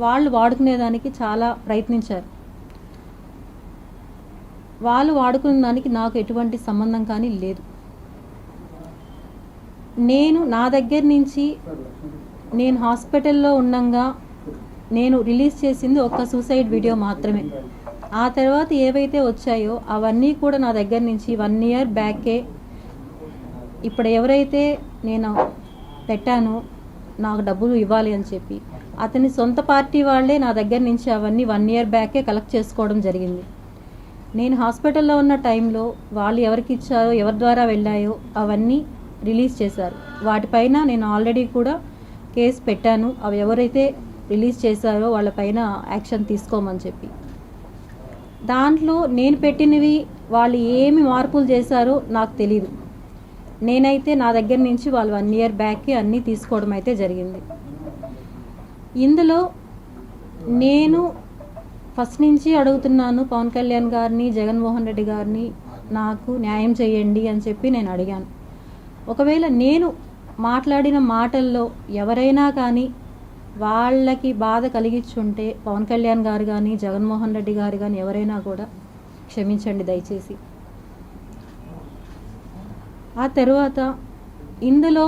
వాళ్ళు వాడుకునేదానికి చాలా ప్రయత్నించారు. వాళ్ళు వాడుకునే దానికి నాకు ఎటువంటి సంబంధం కానీ లేదు. నా దగ్గర నుంచి నేను హాస్పిటల్లో ఉండగా నేను రిలీజ్ చేసింది ఒక సూసైడ్ వీడియో మాత్రమే. ఆ తర్వాత ఏవైతే వచ్చాయో అవన్నీ కూడా నా దగ్గర నుంచి 1 year బ్యాకే. ఇప్పుడు ఎవరైతే నేను పెట్టానో నాకు డబ్బులు ఇవ్వాలి అని చెప్పి అతని సొంత పార్టీ వాళ్ళే నా దగ్గర నుంచి అవన్నీ 1 year బ్యాకే కలెక్ట్ చేసుకోవడం జరిగింది. నేను హాస్పిటల్లో ఉన్న టైంలో వాళ్ళు ఎవరికి ఇచ్చారో, ఎవరి ద్వారా వెళ్ళాయో అవన్నీ రిలీజ్ చేశారు. వాటిపైన నేను ఆల్రెడీ కూడా కేసు పెట్టాను. అవి ఎవరైతే రిలీజ్ చేశారో వాళ్ళపైన యాక్షన్ తీసుకోమని చెప్పి. దాంట్లో నేను పెట్టినవి వాళ్ళు ఏమి మార్పులు చేశారో నాకు తెలీదు. నేనైతే నా దగ్గర నుంచి వాళ్ళు 1 year బ్యాక్కి అన్నీ తీసుకోవడం అయితే జరిగింది. ఇందులో నేను ఫస్ట్ నుంచి అడుగుతున్నాను పవన్ కళ్యాణ్ గారిని, జగన్మోహన్ రెడ్డి గారిని, నాకు న్యాయం చేయండి అని చెప్పి నేను అడిగాను. ఒకవేళ నేను మాట్లాడిన మాటల్లో ఎవరైనా కానీ వాళ్ళకి బాధ కలిగించుంటే పవన్ కళ్యాణ్ గారు కానీ, జగన్మోహన్ రెడ్డి గారు కానీ ఎవరైనా కూడా క్షమించండి దయచేసి. ఆ తర్వాత ఇందులో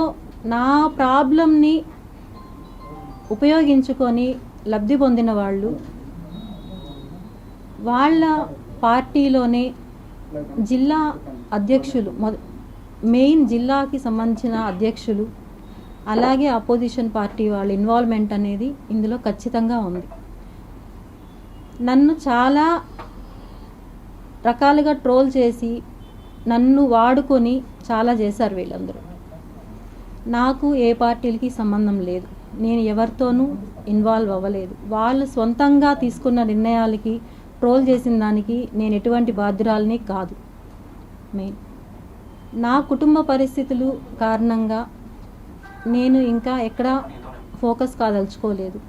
నా ప్రాబ్లంని ఉపయోగించుకొని లబ్ధి పొందిన వాళ్ళు వాళ్ళ పార్టీలోనే జిల్లా అధ్యక్షులు, మెయిన్ జిల్లాకి సంబంధించిన అధ్యక్షులు, అలాగే అపోజిషన్ పార్టీ వాళ్ళ ఇన్వాల్వ్మెంట్ అనేది ఇందులో ఖచ్చితంగా ఉంది. నన్ను చాలా రకాలుగా ట్రోల్ చేసి నన్ను వాడుకొని చాలా చేశారు వీళ్ళందరూ. నాకు ఏ పార్టీలకి సంబంధం లేదు. నేను ఎవరితోనూ ఇన్వాల్వ్ అవ్వలేదు. వాళ్ళు సొంతంగా తీసుకున్న నిర్ణయాలకి ట్రోల్ చేసిన దానికి నేను ఎటువంటి బాధ్యురాలని కాదు. మెయిన్ నా కుటుంబ పరిస్థితులు కారణంగా నేను ఇంకా ఎక్కడా ఫోకస్ కాదలుచుకోలేదు.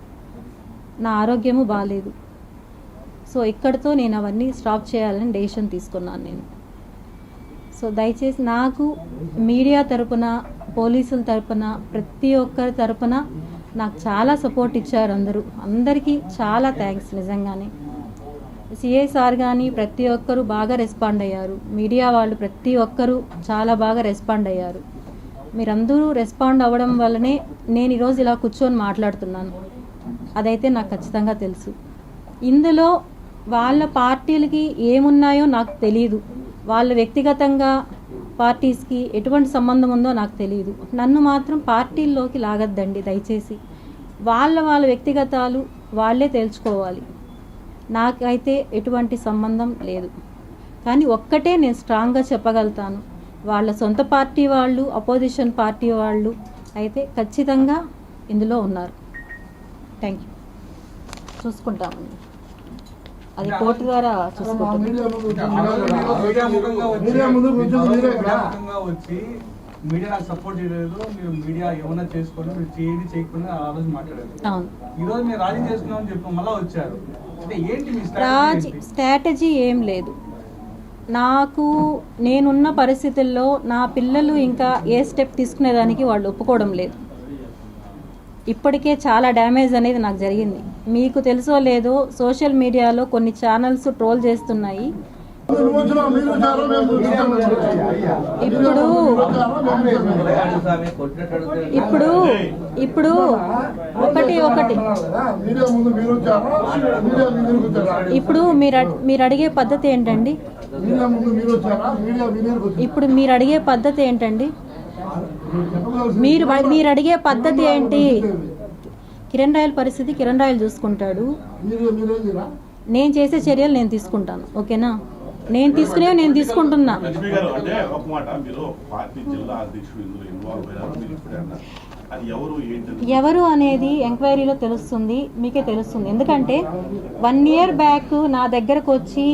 నా ఆరోగ్యము బాగాలేదు. సో ఇక్కడితో నేను అవన్నీ స్టాప్ చేయాలని డెసిషన్ తీసుకున్నాను నేను. సో దయచేసి నాకు మీడియా తరపున, పోలీసుల తరపున, ప్రతి ఒక్కరి తరపున నాకు చాలా సపోర్ట్ ఇచ్చారు అందరూ. అందరికీ చాలా థ్యాంక్స్ నిజంగానే. సిఐ సార్ కానీ ప్రతి ఒక్కరూ బాగా రెస్పాండ్ అయ్యారు. మీడియా వాళ్ళు ప్రతి ఒక్కరూ చాలా బాగా రెస్పాండ్ అయ్యారు. మీరందరూ రెస్పాండ్ అవ్వడం వల్లనే నేను ఈరోజు ఇలా కూర్చొని మాట్లాడుతున్నాను. అదైతే నాకు ఖచ్చితంగా తెలుసు. ఇందులో వాళ్ళ పార్టీలకి ఏమున్నాయో నాకు తెలియదు. వాళ్ళ వ్యక్తిగతంగా పార్టీస్కి ఎటువంటి సంబంధం ఉందో నాకు తెలియదు. నన్ను మాత్రం పార్టీల్లోకి లాగద్దండి దయచేసి. వాళ్ళ వ్యక్తిగతాలు వాళ్ళే తేల్చుకోవాలి. నాకైతే ఎటువంటి సంబంధం లేదు. కానీ ఒక్కటే నేను స్ట్రాంగ్గా చెప్పగలుగుతాను, వాళ్ళ సొంత పార్టీ వాళ్ళు, అపోజిషన్ పార్టీ వాళ్ళు అయితే ఖచ్చితంగా ఇందులో ఉన్నారు. Thank you. చూసుకుంటామండి, అది కోర్టు ద్వారా చూసుకుంటాం. మీడియా నాకు సపోర్ట్ చేయలేదు, మీరు మీడియా ఏమన్నా చేసుకోండి, మీరు చేయండి చేయకుండా ఆ రోజు మాట్లాడారు. అవును, ఈ రోజు మీరు రాజీ చేసుకున్నామని చెప్పి మళ్ళీ వచ్చారు. అంటే ఏంటి మీ స్ట్రాటజీ? ఏం లేదు. నాకు నేనున్న పరిస్థితుల్లో నా పిల్లలు ఇంకా ఏ స్టెప్ తీసుకునేదానికి వాళ్ళు ఒప్పుకోవడం లేదు. ఇప్పటికే చాలా డ్యామేజ్ అనేది నాకు జరిగింది. మీకు తెలుసో లేదో సోషల్ మీడియాలో కొన్ని ఛానల్స్ ట్రోల్ చేస్తున్నాయి. ఇప్పుడు ఇప్పుడు ఒకటి ఇప్పుడు మీరు అడిగే పద్ధతి ఏంటండి? ఇప్పుడు మీరు అడిగే పద్ధతి ఏంటండి? మీరు అడిగే పద్ధతి ఏంటి? కిరణ్ రాయల్ పరిస్థితి కిరణ్ రాయల్ చూసుకుంటాడు. నేను చేసే చర్యలు నేను తీసుకుంటాను. ఓకేనా? నేను తీసుకునేవి నేను తీసుకుంటున్నా. ఎవరు అనేది ఎంక్వైరీలో తెలుస్తుంది, మీకే తెలుస్తుంది. ఎందుకంటే 1 year బ్యాక్ నా దగ్గరకు వచ్చి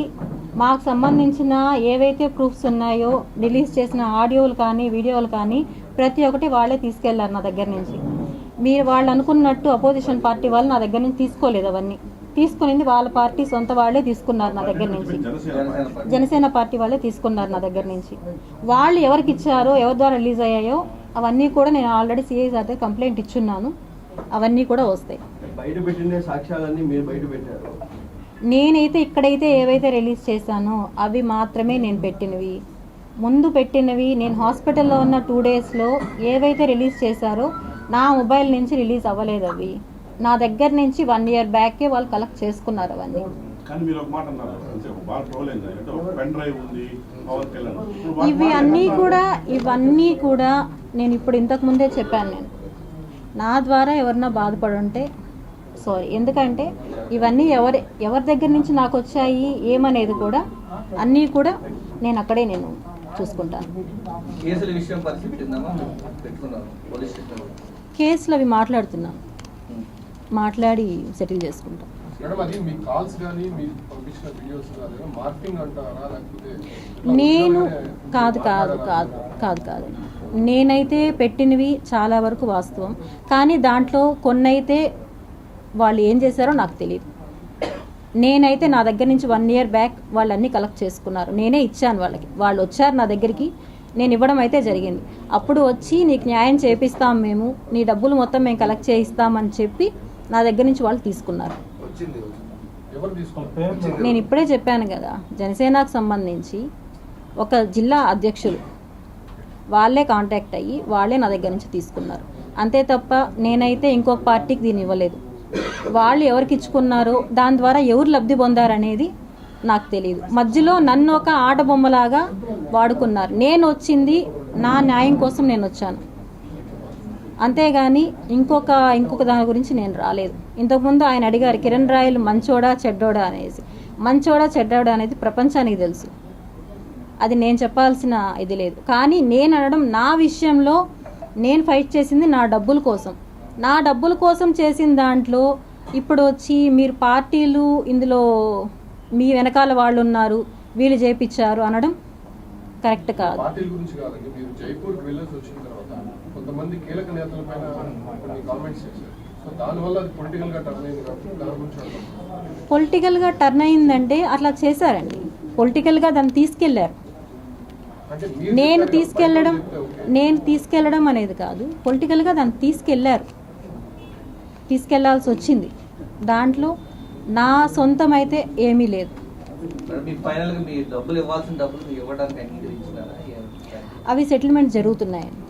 మాకు సంబంధించిన ఏవైతే ప్రూఫ్స్ ఉన్నాయో, రిలీజ్ చేసిన ఆడియోలు కానీ వీడియోలు కానీ ప్రతి ఒక్కటి వాళ్ళే తీసుకెళ్లారు నా దగ్గర నుంచి. మీరు వాళ్ళు అనుకున్నట్టు అపోజిషన్ పార్టీ వాళ్ళు నా దగ్గర నుంచి తీసుకోలేదు. అవన్నీ తీసుకునింది వాళ్ళ పార్టీ సొంత వాళ్ళే తీసుకున్నారు నా దగ్గర నుంచి. జనసేన పార్టీ వాళ్ళే తీసుకున్నారు నా దగ్గర నుంచి. వాళ్ళు ఎవరికి ఇచ్చారో, ఎవరి ద్వారా రిలీజ్ అయ్యాయో అవన్నీ కూడా నేను ఆల్రెడీ సిఐ సార్ దగ్గర కంప్లైంట్ ఇచ్చున్నాను. అవన్నీ కూడా వస్తాయి. బయట పెట్టిన సాక్ష్యాలన్నీ మీరు బయట పెట్టారు. నేనైతే ఇక్కడైతే ఏవైతే రిలీజ్ చేశానో అవి మాత్రమే నేను పెట్టినవి. ముందు పెట్టినవి నేను హాస్పిటల్లో ఉన్న 2 డేస్లో ఏవైతే రిలీజ్ చేశారో నా మొబైల్ నుంచి రిలీజ్ అవ్వలేదు. అవి నా దగ్గర నుంచి 1 ఇయర్ బ్యాకే వాళ్ళు కలెక్ట్ చేసుకున్నారు అవన్నీ. కానీ మీరు ఒక మాట అన్నారు, బాగా ట్రోల్ అయింది అంటే ఒక పెన్ డ్రైవ్ ఉంది పవన్ కళ్యాణ్. ఇవన్నీ కూడా నేను ఇప్పుడు ఇంతకు ముందే చెప్పాను. నేను నా ద్వారా ఎవరన్నా బాధపడి ఉంటే సారీ, ఎందుకంటే ఇవన్నీ ఎవరి దగ్గర నుంచి నాకు వచ్చాయి ఏమనేది కూడా అన్నీ కూడా నేను అక్కడే నేను చూసుకుంటాను. కేసుల విషయం పరిస్థితిందమ్మా పెట్టుకున్నారు పోలీస్ స్టేషన్లో. కేసులు అవి మాట్లాడుతున్నాను, మాట్లాడి సెటిల్ చేసుకుంటాం. మేడం, అది మీ కాల్స్ కానీ మీరు పంపించిన వీడియోస్ కానీ మార్ఫింగ్ అంటారా లేకపోతే నేను కాదు నేనైతే పెట్టినవి చాలా వరకు వాస్తవం. కానీ దాంట్లో కొన్నైతే వాళ్ళు ఏం చేశారో నాకు తెలియదు. నేనైతే నా దగ్గర నుంచి 1 ఇయర్ బ్యాక్ వాళ్ళన్నీ కలెక్ట్ చేసుకున్నారు. నేనే ఇచ్చాను వాళ్ళకి. వాళ్ళు వచ్చారు నా దగ్గరికి, నేను ఇవ్వడం అయితే జరిగింది. అప్పుడు వచ్చి నీకు న్యాయం చేపిస్తాం, మేము నీ డబ్బులు మొత్తం మేము కలెక్ట్ చేయిస్తామని చెప్పి నా దగ్గర నుంచి వాళ్ళు తీసుకున్నారు. ఎవరు తీసుకున్నారు? నేను ఇప్పుడే చెప్పాను కదా, జనసేనకు సంబంధించి ఒక జిల్లా అధ్యక్షులు వాళ్ళే కాంటాక్ట్ అయ్యి వాళ్ళే నా దగ్గర నుంచి తీసుకున్నారు. అంతే తప్ప నేనైతే ఇంకొక పార్టీకి దీన్ని ఇవ్వలేదు. వాళ్ళు ఎవరికి ఇచ్చుకున్నారో దాని ద్వారా ఎవరు లబ్ధి పొందారనేది నాకు తెలియదు. మధ్యలో నన్ను ఒక ఆట బొమ్మలాగా వాడుకున్నారు. నేను వచ్చింది నా న్యాయం కోసం నేను వచ్చాను, అంతేగాని ఇంకొక దాని గురించి నేను రాలేదు. ఇంతకుముందు ఆయన అడిగారు కిరణ్ రాయలు మంచోడా చెడ్డోడా అనేసి. మంచోడా చెడ్డోడా అనేది ప్రపంచానికి తెలుసు, అది నేను చెప్పాల్సిన ఇది లేదు. కానీ నేను అనడం నా విషయంలో నేను ఫైట్ చేసింది నా డబ్బుల కోసం. నా డబ్బుల కోసం చేసిన దాంట్లో ఇప్పుడు వచ్చి మీరు పార్టీలు ఇందులో మీ వెనకాల వాళ్ళు ఉన్నారు వీళ్ళు చేపించారు అనడం కరెక్ట్ కాదు. పార్టీల గురించి కాదండి, మీరు జైపూర్కి వెళ్ళేసి వచ్చిన తర్వాత కొంతమంది కీలక నేతల పైన కొన్ని కామెంట్స్ చేశారు. సో దానివల్ల అది పొలిటికల్గా టర్న్ అయింది కాబట్టి దాని గురించి అడుగుతాను. పొలిటికల్గా టర్న్ అయిందంటే అట్లా చేశారండి, పొలిటికల్గా దాన్ని తీసుకెళ్లారు. అంటే నేను తీసుకెళ్లడం అనేది కాదు, పొలిటికల్గా దాన్ని తీసుకెళ్లాల్సి వచ్చింది. దాంట్లో నా సొంతం అయితే ఏమీ లేదు. ఫైనల్గా మీ డబ్బులు ఇవ్వాల్సిన డబ్బులు ఇవ్వడానికి అంగీకరించినారా? అవి సెటిల్మెంట్ జరుగుతున్నాయండి.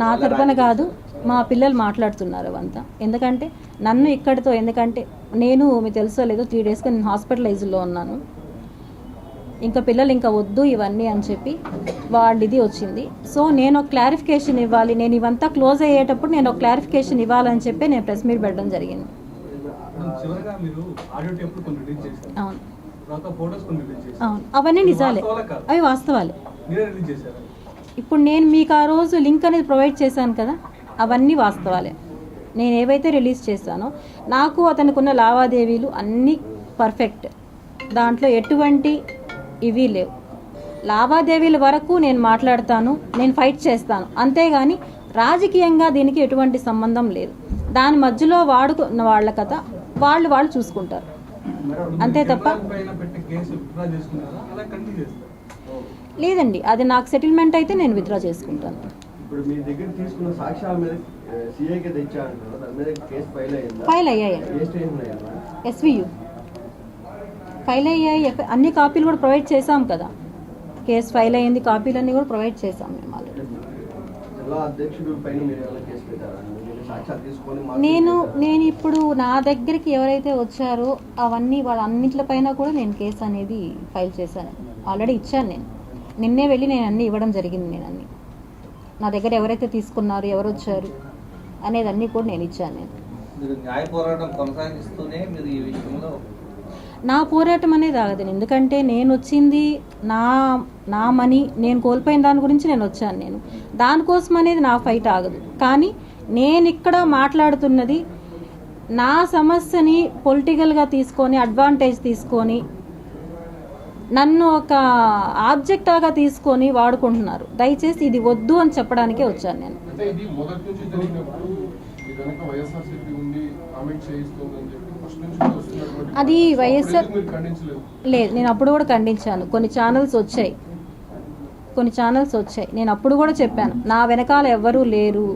నా తరపున కాదు, మా పిల్లలు మాట్లాడుతున్నారు అవంతా. ఎందుకంటే నన్ను ఇక్కడితో, ఎందుకంటే నేను మీకు తెలుసో లేదో 3 డేస్గా నేను హాస్పిటలైజ్లో ఉన్నాను. ఇంకా పిల్లలు ఇంకా వద్దు ఇవన్నీ అని చెప్పి వాళ్ళు ఇది వచ్చింది. సో నేను ఒక క్లారిఫికేషన్ ఇవ్వాలి, నేను ఇవంతా క్లోజ్ అయ్యేటప్పుడు నేను ఒక క్లారిఫికేషన్ ఇవ్వాలని చెప్పి నేను ప్రెస్ మీట్ పెట్టడం జరిగింది. చివరగా మీరు ఆడియో టేపులు కొన్ని రిలీజ్ చేశారు, అవును తర్వాత ఫోటోస్ కొన్ని రిలీజ్ చేశారు. అవును, అవన్నీ నిజాలే, అవి వాస్తవాలే. మీరే రిలీజ్ చేశారు. ఇప్పుడు నేను మీకు ఆ రోజు లింక్ అనేది ప్రొవైడ్ చేశాను కదా, అవన్నీ వాస్తవాలే. నేను ఏవైతే రిలీజ్ చేశానో నాకు అతనికి ఉన్న లావాదేవీలు అన్నీ పర్ఫెక్ట్, దాంట్లో ఎటువంటి ఇవి లేవు. లావాదేవీల వరకు నేను మాట్లాడతాను, నేను ఫైట్ చేస్తాను, అంతేగాని రాజకీయంగా దీనికి ఎటువంటి సంబంధం లేదు. దాని మధ్యలో వాడుకున్న వాళ్ళ కథ వాళ్ళు చూసుకుంటారు, అంతే తప్ప. లేదండి, అది నాకు సెటిల్మెంట్ అయితే నేను విత్డ్రా చేసుకుంటాను. ఇప్పుడు మీ దగ్గర తీసుకున్న సాక్ష్యాల మీద సిఐకి తెచ్చారంటారు, దాని మీద కేసు ఫైల్ అయ్యాయి. SVU ఫైల్ అయ్యాయి, అన్ని కాపీలు కూడా ప్రొవైడ్ చేశాం కదా. కేసు ఫైల్ అయ్యింది, కాపీలన్నీ కూడా ప్రొవైడ్ చేశాం మేము ఆల్రెడీ. నేను ఇప్పుడు నా దగ్గరికి ఎవరైతే వచ్చారో అవన్నీ వాళ్ళన్నింటిపైన కూడా నేను కేసు అనేది ఫైల్ చేశాను, ఆల్రెడీ ఇచ్చాను. నేను నిన్నే వెళ్ళి నేను అన్నీ ఇవ్వడం జరిగింది. నేను అన్నీ నా దగ్గర ఎవరైతే తీసుకున్నారు, ఎవరు వచ్చారు అనేది అన్నీ కూడా నేను ఇచ్చాను. మీరు న్యాయ పోరాటం కొనసాగిస్తూనే మీరు ఈ విషయంలో నా పోరాటం అనేది ఆగదు. ఎందుకంటే నేను వచ్చింది నా మనీ నేను కోల్పోయిన దాని గురించి నేను వచ్చాను. నేను దానికోసం అనేది నా ఫైట్ ఆగదు. కానీ నేను ఇక్కడ మాట్లాడుతున్నది నా సమస్యని పొలిటికల్గా తీసుకొని, అడ్వాంటేజ్ తీసుకొని, నన్ను ఒక ఆబ్జెక్టాగా తీసుకొని వాడుకుంటున్నారు. దయచేసి ఇది వద్దు అని చెప్పడానికే వచ్చాను నేను. అంటే ఇది మొదటి నుంచి జరిగినప్పుడు మీ వెనక వైఎస్ఆర్సీపీ ఉండి కామెంట్ చేయిస్తుందని చెప్పి ఫస్ట్ నుంచి వస్తున్నటువంటి అది వైఎస్ఆర్ మీరు ఖండించలేదు? లేదు, నేను అప్పుడు కూడా ఖండించాను. కొన్ని ఛానల్స్ వచ్చాయి, నేను అప్పుడు కూడా చెప్పాను నా వెనకాల ఎవ్వరూ లేరు,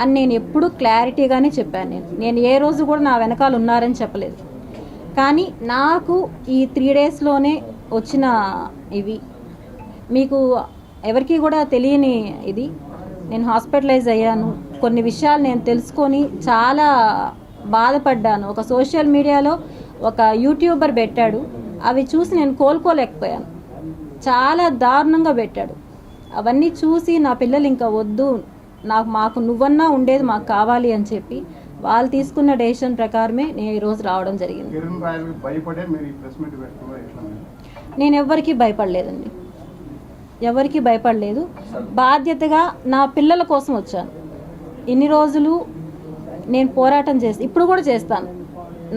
అని నేను ఎప్పుడు క్లారిటీగానే చెప్పాను. నేను ఏ రోజు కూడా నా వెనకాల ఉన్నారని చెప్పలేదు. కానీ నాకు ఈ 3 డేస్లోనే వచ్చిన ఇవి మీకు ఎవరికి కూడా తెలియని ఇది, నేను హాస్పిటలైజ్ అయ్యాను. కొన్ని విషయాలు నేను తెలుసుకొని చాలా బాధపడ్డాను. ఒక సోషల్ మీడియాలో ఒక యూట్యూబర్ పెట్టాడు, అవి చూసి నేను కోలుకోలేకపోయాను. చాలా దారుణంగా పెట్టాడు. అవన్నీ చూసి నా పిల్లలు ఇంకా వద్దు, మాకు నువ్వన్నా ఉండేది మాకు కావాలి అని చెప్పి వాళ్ళు తీసుకున్న డెసిషన్ ప్రకారమే నేను ఈరోజు రావడం జరిగింది. నేను ఎవరికి భయపడలేదండి, ఎవరికి భయపడలేదు. బాధ్యతగా నా పిల్లల కోసం వచ్చాను. ఇన్ని రోజులు నేను పోరాటం ఇప్పుడు కూడా చేస్తాను.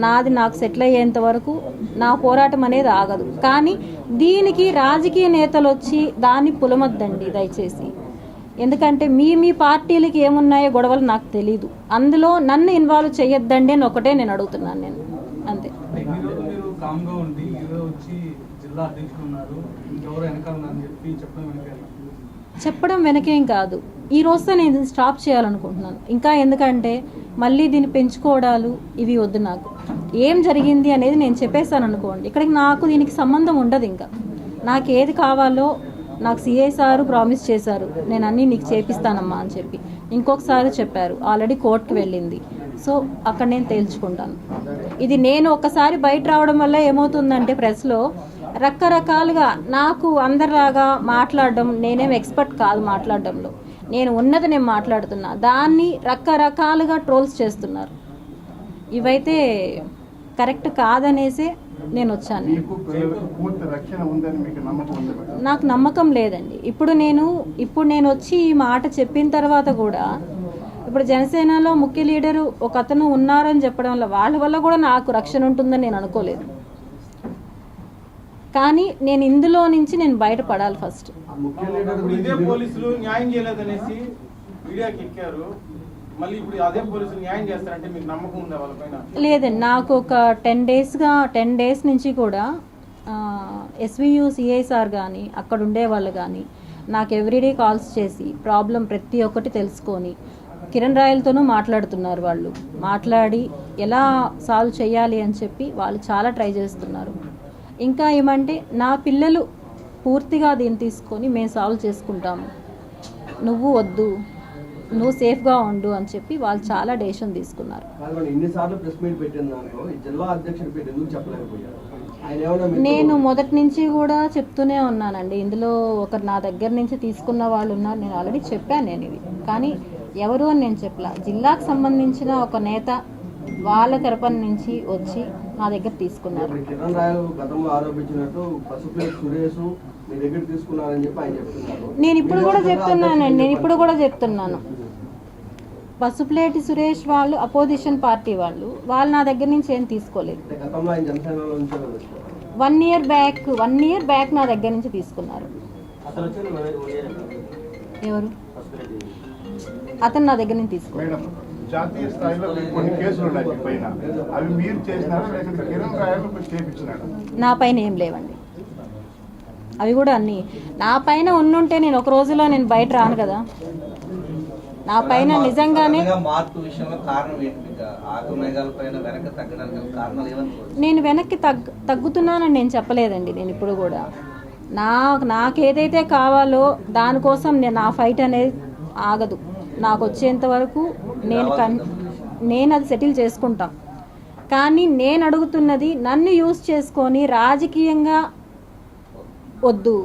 నాది నాకు సెటిల్ అయ్యేంత వరకు నా పోరాటం అనేది ఆగదు. కానీ దీనికి రాజకీయ నేతలు వచ్చి దాన్ని పులమొద్దండి దయచేసి. ఎందుకంటే మీ పార్టీలకి ఏమున్నాయో గొడవలు నాకు తెలీదు. అందులో నన్ను ఇన్వాల్వ్ చేయొద్దండి అని ఒకటే నేను అడుగుతున్నాను. నేను అంతే. మీరు కామ్గా ఉండి ఈరోజు వచ్చి జిల్లా అధ్యక్షులు ఉన్నారు, ఇంకెవరు వెనకాల ఉన్నారని చెప్పి చెప్పడం వెనకేం కాదు. ఈ రోజుతో నేను స్టాప్ చేయాలనుకుంటున్నాను. ఇంకా ఎందుకంటే మళ్ళీ దీన్ని పెంచుకోవడాలు ఇవి వద్దు. నాకు ఏం జరిగింది అనేది నేను చెప్పేస్తాను అనుకోండి, ఇక్కడికి నాకు దీనికి సంబంధం ఉండదు. ఇంకా నాకు ఏది కావాలో నాకు సిఐ సారు ప్రామిస్ చేశారు, నేను అన్నీ నీకు చేపిస్తానమ్మా అని చెప్పి. ఇంకొకసారి చెప్పారు, ఆల్రెడీ కోర్టుకు వెళ్ళింది. సో అక్కడ నేను తేల్చుకుంటాను. ఇది నేను ఒక్కసారి బయట రావడం వల్ల ఏమవుతుందంటే ప్రెస్లో రకరకాలుగా నాకు అందరిలాగా మాట్లాడడం, నేనేం ఎక్స్పర్ట్ కాదు మాట్లాడడంలో, నేను ఉన్నది నేను మాట్లాడుతున్నా, దాన్ని రకరకాలుగా ట్రోల్స్ చేస్తున్నారు. ఇవైతే కరెక్ట్ కాదనేసే నేను వచ్చాను. నాకు నమ్మకం లేదండి. ఇప్పుడు నేను వచ్చి ఈ మాట చెప్పిన తర్వాత కూడా ఇప్పుడు జనసేనలో ముఖ్య లీడరు ఒక అతను ఉన్నారని చెప్పడం వల్ల వాళ్ళ వల్ల కూడా నాకు రక్షణ ఉంటుందని నేను అనుకోలేదు. కానీ నేను ఇందులో నుంచి నేను బయటపడాలి ఫస్ట్. ఇదే పోలీసులు న్యాయం చేయలేదనేసి మీడియాకి ఎక్కారు, మళ్ళీ ఇప్పుడు అదే పోలీసులు న్యాయం చేస్తారంటే మీకు నమ్మకం ఉందా వాళ్ళపైన? లేదండి, నాకు ఒక 10 డేస్ నుంచి కూడా ఎస్వియు సిఐ సార్ కానీ అక్కడ ఉండే వాళ్ళు కానీ నాకు ఎవ్రీడే కాల్స్ చేసి ప్రాబ్లం ప్రతి ఒక్కటి తెలుసుకొని కిరణ్ రాయలతోనూ మాట్లాడుతున్నారు. వాళ్ళు మాట్లాడి ఎలా సాల్వ్ చేయాలి అని చెప్పి వాళ్ళు చాలా ట్రై చేస్తున్నారు. ఇంకా ఏమంటే నా పిల్లలు పూర్తిగా దీన్ని తీసుకొని మేము సాల్వ్ చేసుకుంటాము, నువ్వు వద్దు, నువ్వు సేఫ్గా ఉండు అని చెప్పి వాళ్ళు చాలా డెసిషన్ తీసుకున్నారు. నేను మొదటి నుంచి కూడా చెప్తూనే ఉన్నానండి. ఇందులో ఒకరు నా దగ్గర నుంచి తీసుకున్న వాళ్ళు ఉన్నారు, నేను ఆల్రెడీ చెప్పాను నేను ఇది. కానీ ఎవరు అని నేను చెప్పలా. జిల్లాకు సంబంధించిన ఒక నేత వాళ్ళ తరపున నుంచి వచ్చి నా దగ్గర తీసుకున్నారు. నేను ఇప్పుడు కూడా చెప్తున్నాను, పసుపులేటి సురేష్ వాళ్ళు అపోజిషన్ పార్టీ వాళ్ళు నా దగ్గర నుంచి ఏం తీసుకోలేదు. 1 ఇయర్ బ్యాక్ నా దగ్గర నుంచి తీసుకున్నారు. ఎవరు అతను నా దగ్గర నుంచి తీసుకున్నారు. జాతీయ స్థాయిలో కొన్ని కేసులు ఉన్నాయి మీ పైన, అవి మీరు చేసినారా లేకపోతే కిరణ్ రాయలు చేయించినారా? నా పైన ఏం లేవండి. అవి కూడా అన్ని నా పైన ఉండుంటే నేను ఒక రోజులో నేను బయట రాను కదా. నా పైన నిజంగానే మార్పు విషయంలో కారణం ఏంటి? ఆగమేఘాల పైన వెనక్కి తగ్గడానికి కారణాలు ఏమనుకోవచ్చు? నేను వెనక్కి తగ్గుతున్నానని నేను చెప్పలేదండి. నేను ఇప్పుడు కూడా నాకేదైతే కావాలో దానికోసం నా ఫైట్ అనేది ఆగదు. నాకు వచ్చేంత వరకు నేను అది సెటిల్ చేసుకుంటాం. కానీ నేను అడుగుతున్నది నన్ను యూజ్ చేసుకొని రాజకీయంగా వద్దు.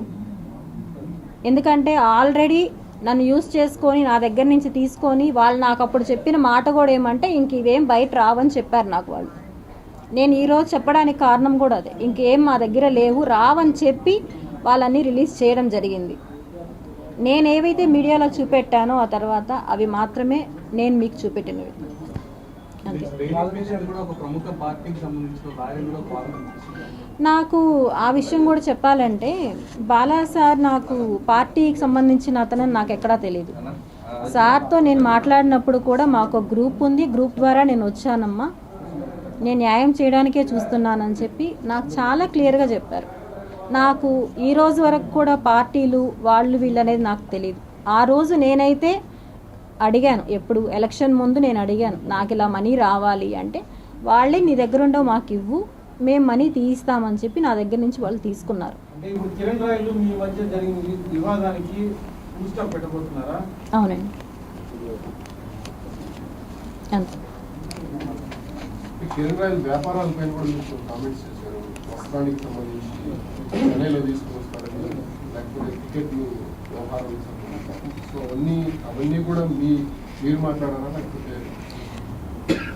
ఎందుకంటే ఆల్రెడీ నన్ను యూజ్ చేసుకొని నా దగ్గర నుంచి తీసుకొని వాళ్ళు నాకు అప్పుడు చెప్పిన మాట కూడా ఏమంటే ఇంక ఇవేం బయట రావని చెప్పారు నాకు వాళ్ళు. నేను ఈరోజు చెప్పడానికి కారణం కూడా అదే, ఇంకేం మా దగ్గర లేవు రావని చెప్పి వాళ్ళని రిలీజ్ చేయడం జరిగింది. నేను ఏవైతే మీడియాలో చూపెట్టానో ఆ తర్వాత అవి మాత్రమే నేను మీకు చూపెట్టినవి. నాకు ఆ విషయం కూడా చెప్పాలంటే బాలా సార్ నాకు పార్టీకి సంబంధించిన అతను నాకు ఎక్కడా తెలియదు. సార్తో నేను మాట్లాడినప్పుడు కూడా మాకు ఒక గ్రూప్ ఉంది, గ్రూప్ ద్వారా నేను వచ్చానమ్మా, నేను న్యాయం చేయడానికే చూస్తున్నానని చెప్పి నాకు చాలా క్లియర్గా చెప్పారు. నాకు ఈ రోజు వరకు కూడా పార్టీలు వాళ్ళు వీళ్ళు అనేది నాకు తెలియదు. ఆ రోజు నేనైతే అడిగాను, ఎప్పుడు ఎలక్షన్ ముందు నేను అడిగాను, నాకు ఇలా మనీ రావాలి అంటే వాళ్ళే నీ దగ్గర ఉండవు మాకు ఇవ్వు, మేము మనీ తీయిస్తామని చెప్పి నా దగ్గర నుంచి వాళ్ళు తీసుకున్నారు. అంటే ఇప్పుడు కిరణ్ రాయలు మీ మధ్య జరిగిన వివాదానికి ఫుల్ స్టాప్ పెట్టబోతున్నారా? అవునండి, అంతే. ఈ కిరణ్ రాయల్ వ్యాపారాలపైన కూడా మీకు కామెంట్స్ చేశారు. వస్త్రానికి సంబంధించి చెన్నైలో తీసుకుని వస్తారని, లేకపోతే టికెట్లు వ్యవహారాలకు సంబంధించి. సో అవన్నీ కూడా మీరు మాట్లాడారా, లేకపోతే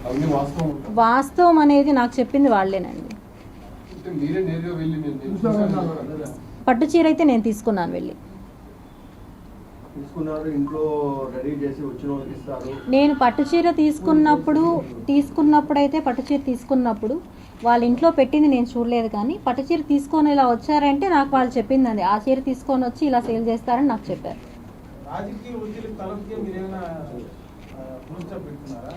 అవన్నీ వాస్తవం ఉంటారా? వాస్తవం అనేది నాకు చెప్పింది వాళ్ళేనండి. అంటే మీరే నేరుగా వెళ్ళి నేను చూసాను. పట్టు చీర అయితే నేను తీసుకున్నాను వెళ్ళి. తీసుకున్నారు, ఇంట్లో రెడీ చేసి వచ్చిన వాళ్ళకి ఇస్తారు. నేను పట్టు చీర తీసుకున్నప్పుడైతే పట్టు చీర తీసుకున్నప్పుడు వాళ్ళ ఇంట్లో పెట్టింది నేను చూడలేదు, కానీ పట్టు చీర తీసుకొని ఇలా వచ్చారంటే నాకు వాళ్ళు చెప్పిందండి, ఆ చీర తీసుకొని వచ్చి ఇలా సేల్ చేస్తారని నాకు చెప్పారు. రాజకీయ ఒత్తిడి తలకి మీరేమైనా ఫుల్ స్టాప్ పెడుతున్నారా?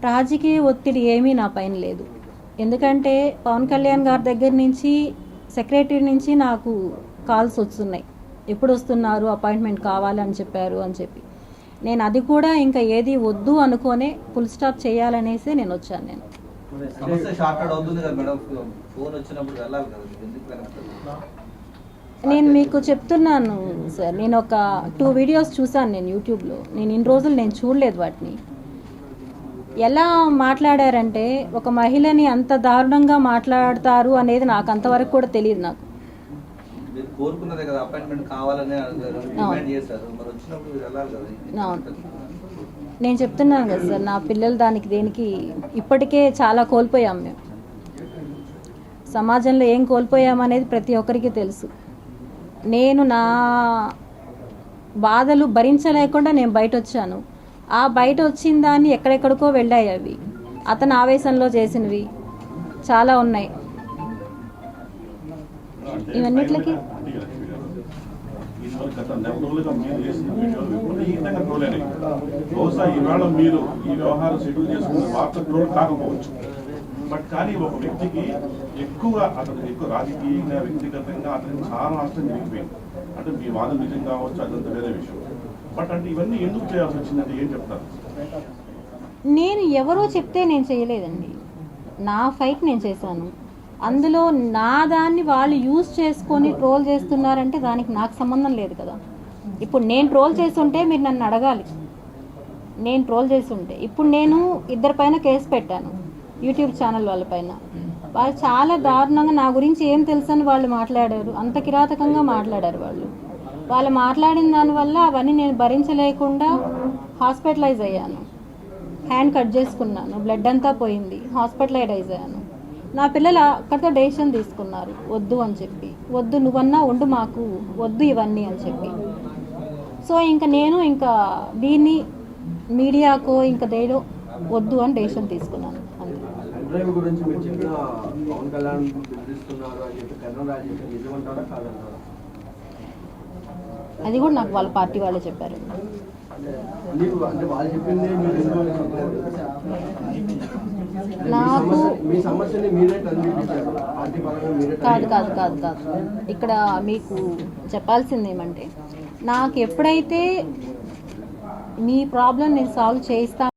రాజకీయ ఒత్తిడి ఏమీ నా పైన లేదు. ఎందుకంటే పవన్ కళ్యాణ్ గారి దగ్గర నుంచి, సెక్రటరీ నుంచి నాకు కాల్స్ వస్తున్నాయి, ఎప్పుడు వస్తున్నారు, అపాయింట్మెంట్ కావాలని చెప్పారు అని చెప్పి. నేను అది కూడా ఇంకా ఏది వద్దు అనుకోనే ఫుల్ స్టాప్ చేయాలనేసి నేను వచ్చాను. నేను సమస్య షార్ట్ అవుతుంది కదా మేడం, ఫోన్ వచ్చినప్పుడు వెళ్ళాలి కదా, ఎందుకు వెనక్కి? నేను మీకు చెప్తున్నాను సార్, నేను ఒక 2 వీడియోస్ చూసాను నేను యూట్యూబ్లో. నేను ఇన్ని రోజులు నేను చూడలేదు వాటిని. ఎలా మాట్లాడారంటే ఒక మహిళని అంత దారుణంగా మాట్లాడతారు అనేది నాకు అంతవరకు కూడా తెలియదు. నాకు మీరు కోరుకున్నదే కదా, అపాయింట్మెంట్ కావాలని డిమాండ్ చేశారు, మరి వచ్చినప్పుడు వెళ్ళాలి కదా. అవును, నేను చెప్తున్నాను కదా సార్, నా పిల్లలు దేనికి ఇప్పటికే చాలా కోల్పోయాం మేము. సమాజంలో ఏం కోల్పోయామనేది ప్రతి ఒక్కరికి తెలుసు. నేను నా బాధలు భరించలేకుండా నేను బయట వచ్చాను. ఆ బయట వచ్చిన దాన్ని ఎక్కడెక్కడికో వెళ్ళాయి అవి. అతను ఆవేశంలో చేసినవి చాలా ఉన్నాయి. ఇవన్నిట్లకి గత నెల రోజులుగా మీరు చేసిన వీడియోలు విపరీతంగా ట్రోల్ అయినాయి. బహుశా ఈవేళ మీరు ఈ వ్యవహారం షెడ్యూల్ చేసుకున్న వార్త ట్రోల్ కాకపోవచ్చు, బట్ కానీ ఒక వ్యక్తికి ఎక్కువ రాజకీయంగా వ్యక్తిగతంగా అతనికి చాలా నష్టం జరిగిపోయింది. అంటే మీ వాదన నిజం కావచ్చు, అదంతా వేరే విషయం. బట్ అంటే ఇవన్నీ ఎందుకు చేయాల్సి వచ్చిందంటే ఏం చెప్తారు? నేను ఎవరో చెప్తే నేను చేయలేదండి, నా ఫైట్ నేను చేశాను. అందులో నా దాన్ని వాళ్ళు యూజ్ చేసుకొని ట్రోల్ చేస్తున్నారంటే దానికి నాకు సంబంధం లేదు కదా. ఇప్పుడు నేను ట్రోల్ చేస్తుంటే మీరు నన్ను అడగాలి, నేను ట్రోల్ చేస్తుంటే. ఇప్పుడు నేను 2 పైన కేసు పెట్టాను, యూట్యూబ్ ఛానల్ వాళ్ళపైన. వాళ్ళు చాలా దారుణంగా నా గురించి ఏం తెలుసని వాళ్ళు మాట్లాడారు, అంత కిరాతకంగా మాట్లాడారు వాళ్ళు మాట్లాడిన దానివల్ల అవన్నీ నేను భరించలేకుండా హాస్పిటలైజ్ అయ్యాను. హ్యాండ్ కట్ చేసుకున్నాను, బ్లడ్ అంతా పోయింది, హాస్పిటలైజ్ అయ్యాను. నా పిల్లలు అక్కడితో డెసిషన్ తీసుకున్నారు, వద్దు అని చెప్పి, వద్దు నువ్వన్నా ఉండు, మాకు వద్దు ఇవన్నీ అని చెప్పి. సో నేను దీన్ని మీడియాకో దేలో వద్దు అని డెసిషన్ తీసుకున్నాను అంతే. డ్రైవ్ గురించి మీరు చెప్పిన పవన్ కళ్యాణ్ బెదిరిస్తున్నారు అని చెప్పి కర్ణం రాజు నిజమంటారా కాదంటారా? అది కూడా నాకు వాళ్ళ పార్టీ వాళ్ళే చెప్పారు. అంటే వాళ్ళు చెప్పింది నాకు మీ సమస్యని మీరే కనిపించారు, పార్టీ పరంగా మీరే కాదు. ఇక్కడ మీకు చెప్పాల్సింది ఏమంటే, నాకు ఎప్పుడైతే మీ ప్రాబ్లం నేను సాల్వ్ చేస్తాను